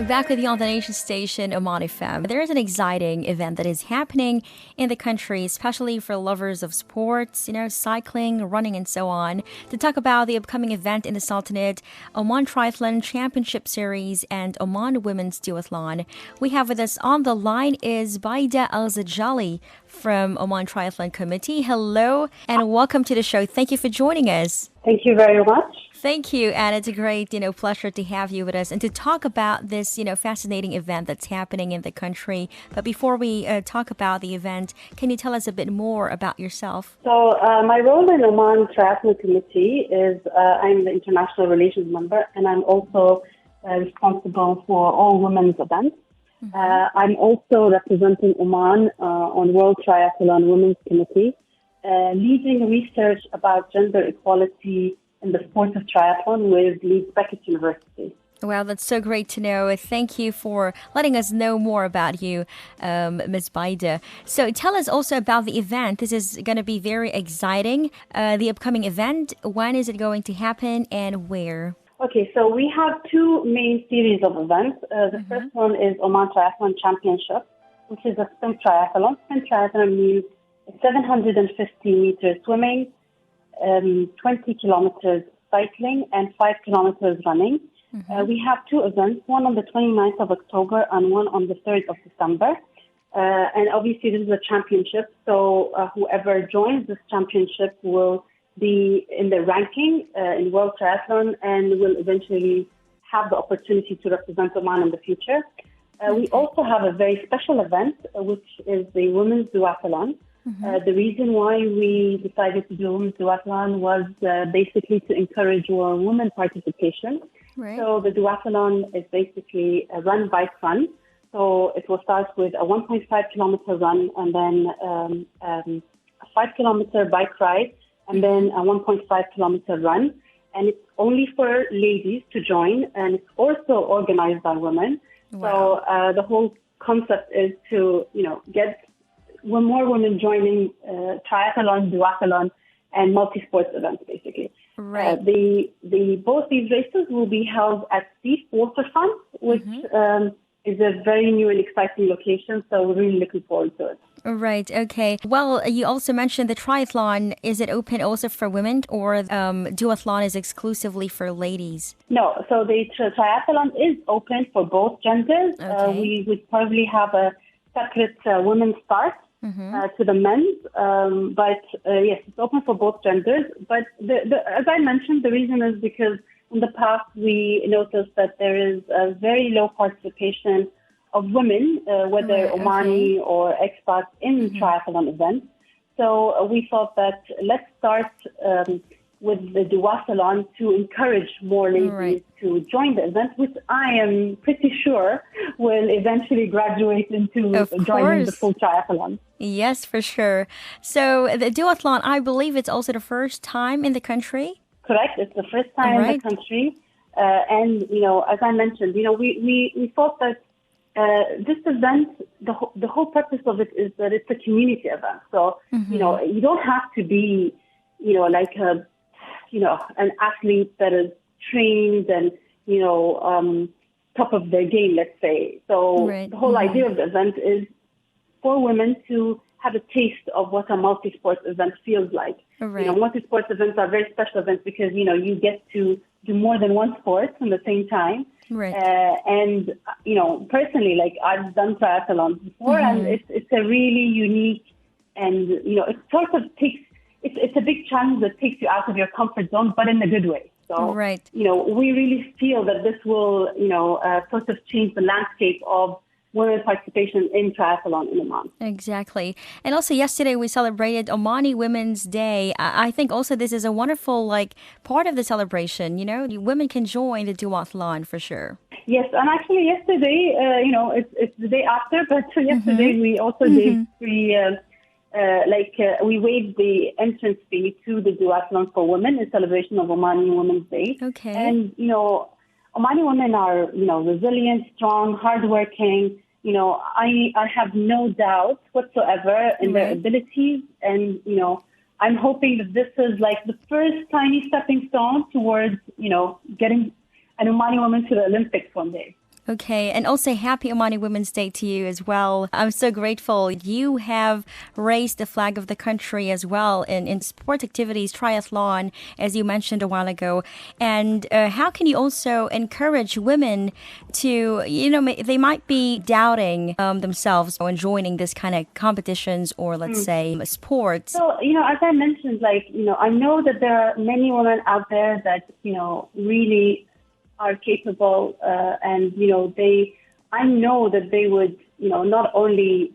Back with you on the nation station, Oman FM. There is an exciting event that is happening in the country, especially for lovers of sports, cycling, running, and so on. To talk about the upcoming event in the Sultanate, Oman Triathlon Championship Series and Oman Women's Duathlon, we have with us on the line is Baida Zadjali from Oman Triathlon Committee. Hello and welcome to the show. Thank you for joining us. Thank you very much. Thank you, and it's a great, pleasure to have you with us and to talk about this, fascinating event that's happening in the country. But before we talk about the event, can you tell us a bit more about yourself? So my role in Oman Triathlon Committee is I'm the international relations member, and I'm also responsible for all women's events. I'm also representing Oman on World Triathlon Women's Committee, leading research about gender equality in the sport of triathlon with Leeds Beckett University. Well, that's so great to know. Thank you for letting us know more about you, Ms. Baida. So tell us also about the event. This is going to be very exciting. The upcoming event, when is it going to happen and where? Okay, so we have two main series of events. The first one is Oman Triathlon Championship, which is a sprint triathlon. Sprint triathlon means 750 meters swimming, 20 kilometers cycling, and 5 kilometers running. We have two events, one on the 29th of October and one on the 3rd of December. And obviously this is a championship, so whoever joins this championship will be in the ranking in World Triathlon and will eventually have the opportunity to represent Oman in the future. We also have a very special event, which is the Women's Duathlon. The reason why we decided to do Women's Duathlon was basically to encourage more women participation. Right. So the Duathlon is basically a run, bike, run. So it will start with a 1.5 kilometer run and then a 5 kilometer bike ride and then a 1.5 kilometer run. And it's only for ladies to join, and it's also organized by women. Wow. So the whole concept is to, get more women joining triathlon, duathlon, and multi-sports events, basically. Right. Both these races will be held at Seaf Waterfront, which is a very new and exciting location, so we're really looking forward to it. Right, okay. Well, you also mentioned the triathlon. Is it open also for women, or duathlon is exclusively for ladies? No, so the triathlon is open for both genders. Okay. We would probably have a separate women's start to the men's, but yes, it's open for both genders. But as I mentioned, the reason is because in the past we noticed that there is a very low participation of women, whether Omani or expats in triathlon events. So we thought that let's start with the duathlon to encourage more ladies to join the event, which I am pretty sure will eventually graduate into joining the full triathlon. Yes, for sure. So the duathlon, I believe it's also the first time in the country? Correct. It's the first time in the country. And, as I mentioned, we thought that this event, the whole purpose of it is that it's a community event. So, you don't have to be, like an athlete that is trained and, top of their game, let's say. So the whole idea of the event is for women to have a taste of what a multi-sports event feels like. Right. Multi-sports events are very special events because, you get to do more than one sport at the same time. Right. And, personally, like I've done triathlons before and it's a really unique and, it sort of takes, it's a big challenge that takes you out of your comfort zone, but in a good way. So, we really feel that this will, sort of change the landscape of women's participation in triathlon in Oman. Exactly. And also yesterday we celebrated Omani Women's Day. I think also this is a wonderful part of the celebration. Women can join the duathlon for sure. Yes, and actually yesterday, it's the day after, but yesterday we also did free, we waived the entrance fee to the duathlon for women in celebration of Omani Women's Day. Okay. And, Omani women are, resilient, strong, hardworking. I have no doubt whatsoever in their abilities. And, I'm hoping that this is like the first tiny stepping stone towards, getting an Omani woman to the Olympics one day. Okay, and also happy Omani Women's Day to you as well. I'm so grateful you have raised the flag of the country as well in sports activities, triathlon, as you mentioned a while ago. And how can you also encourage women to, they might be doubting themselves when joining this kind of competitions or let's say sports? So, as I mentioned, I know that there are many women out there that, really are capable, and I know that they would, not only,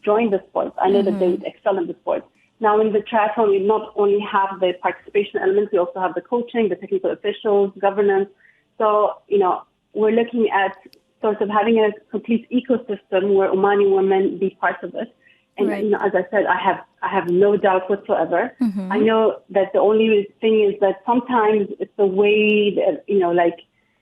join the sport. I know that they would excel in the sport. Now, in the triathlon, we not only have the participation elements, we also have the coaching, the technical officials, governance. So, we're looking at sort of having a complete ecosystem where Omani women be part of it. And, as I said, I have no doubt whatsoever. I know that the only thing is that sometimes it's the way that,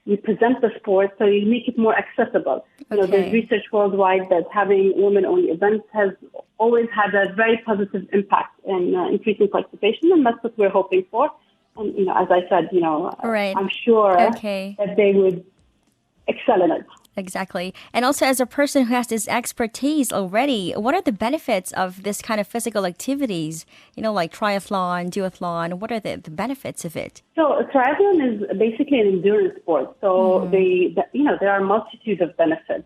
you present the sport, so you make it more accessible. There's research worldwide that having women-only events has always had a very positive impact in increasing participation, and that's what we're hoping for. And, as I said, I'm sure that they would excel in it. Exactly. And also as a person who has this expertise already, what are the benefits of this kind of physical activities, like triathlon, duathlon? What are the benefits of it? So triathlon is basically an endurance sport. So there are a multitude of benefits.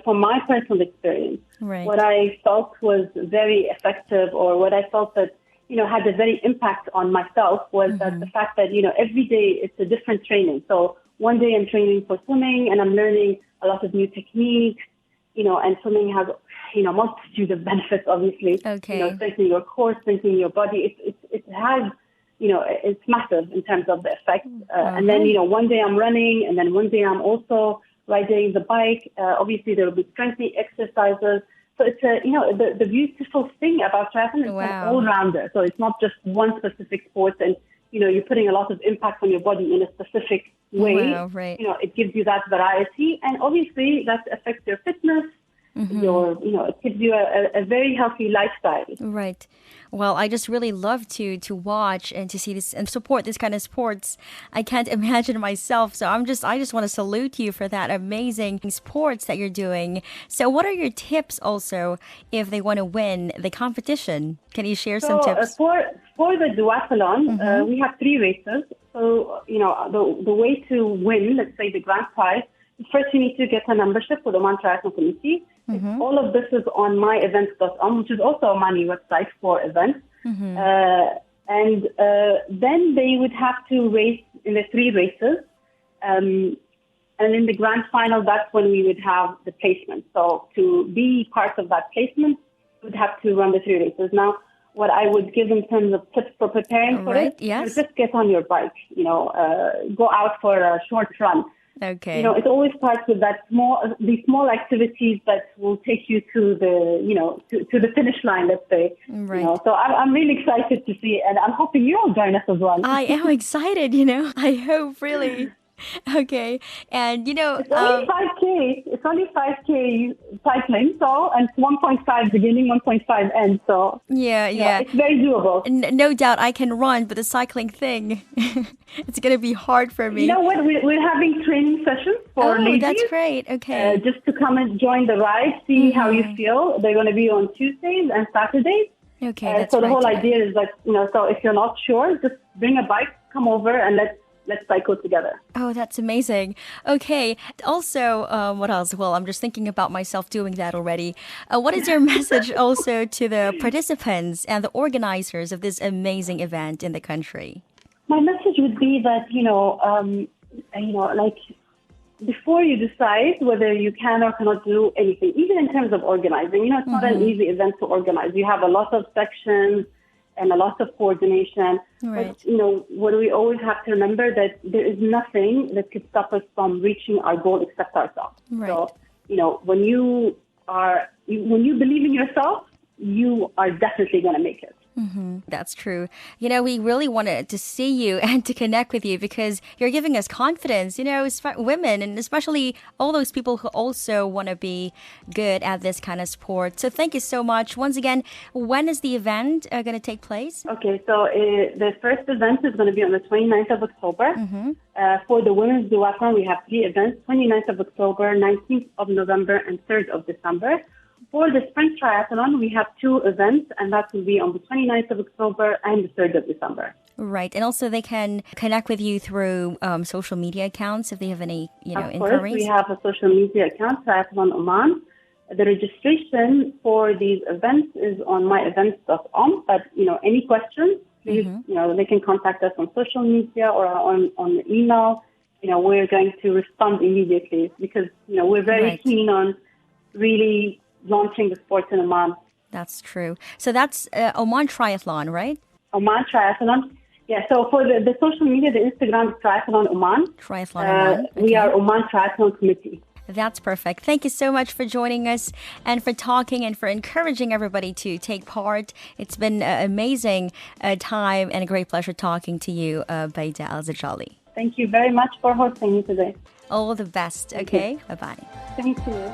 From my personal experience, what I felt was very effective, or what I felt that, had a very impact on myself was that the fact that, every day it's a different training. So one day I'm training for swimming and I'm learning a lot of new techniques, and swimming has, multitude of benefits, obviously. Strengthening your core, strengthening your body. It has, it's massive in terms of the effect. And then, one day I'm running, and then one day I'm also riding the bike. Obviously there will be strengthening exercises. So it's the beautiful thing about triathlon is an all-rounder. So it's not just one specific sport, and you're putting a lot of impact on your body in a specific way. It gives you that variety, and obviously that affects your fitness. It gives you a very healthy lifestyle. Right. Well, I just really love to watch and to see this and support this kind of sports. I can't imagine myself. So I just want to salute you for that amazing sports that you're doing. So what are your tips also if they want to win the competition? Can you share some tips? For the duathlon, we have 3 races. So, the way to win, let's say the grand prize, first you need to get a membership with the Oman Triathlon Committee. All of this is on myevents.com, which is also a Omani website for events. And then they would have to race in the 3 races. And in the grand final, that's when we would have the placement. So to be part of that placement, you would have to run the 3 races. Now, what I would give in terms of tips for preparing for it, is just get on your bike, go out for a short run. It always starts with these small activities that will take you to the, to the finish line, let's say. So I'm really excited to see it, and I'm hoping you'll join us as well. I am excited, I hope really. Okay. And, it's only 5K. It's only 5K cycling, and it's 1.5 beginning, 1.5 end. So, it's very doable. No doubt I can run, but the cycling thing, it's going to be hard for me. You know what? We're having training sessions for ladies. That's great. Okay. Just to come and join the ride, see how you feel. They're going to be on Tuesdays and Saturdays. Okay. So the whole idea is that, so if you're not sure, just bring a bike, come over, and let's cycle together. Oh, that's amazing. Okay. Also, what else? Well, I'm just thinking about myself doing that already. What is your message also to the participants and the organizers of this amazing event in the country? My message would be that, before you decide whether you can or cannot do anything, even in terms of organizing, it's not an easy event to organize. You have a lot of sections and a lot of coordination. But, what we always have to remember that there is nothing that could stop us from reaching our goal except ourselves. So, when you believe in yourself, you are definitely going to make it. That's true. We really wanted to see you and to connect with you because you're giving us confidence, women and especially all those people who also want to be good at this kind of sport. So thank you so much. Once again, when is the event going to take place? Okay, so the first event is going to be on the 29th of October. For the women's duathlon, we have 3 events, 29th of October, 19th of November, and 3rd of December. For the sprint triathlon, we have 2 events, and that will be on the 29th of October and the 3rd of December. Right. And also they can connect with you through social media accounts if they have any, Of inquiries. course, we have a social media account, Triathlon Oman. The registration for these events is on myevents.com. But, any questions, please, they can contact us on social media or on email. We're going to respond immediately because, we're very keen on really launching the sport in Oman. That's true. So that's Oman Triathlon, right? Oman Triathlon. Yeah, so for the social media, the Instagram is Triathlon Oman. Triathlon Oman. Okay. We are Oman Triathlon Committee. That's perfect. Thank you so much for joining us and for talking and for encouraging everybody to take part. It's been an amazing time and a great pleasure talking to you, Baida Zadjali. Thank you very much for hosting me today. All the best. Okay? Bye-bye. Thank you.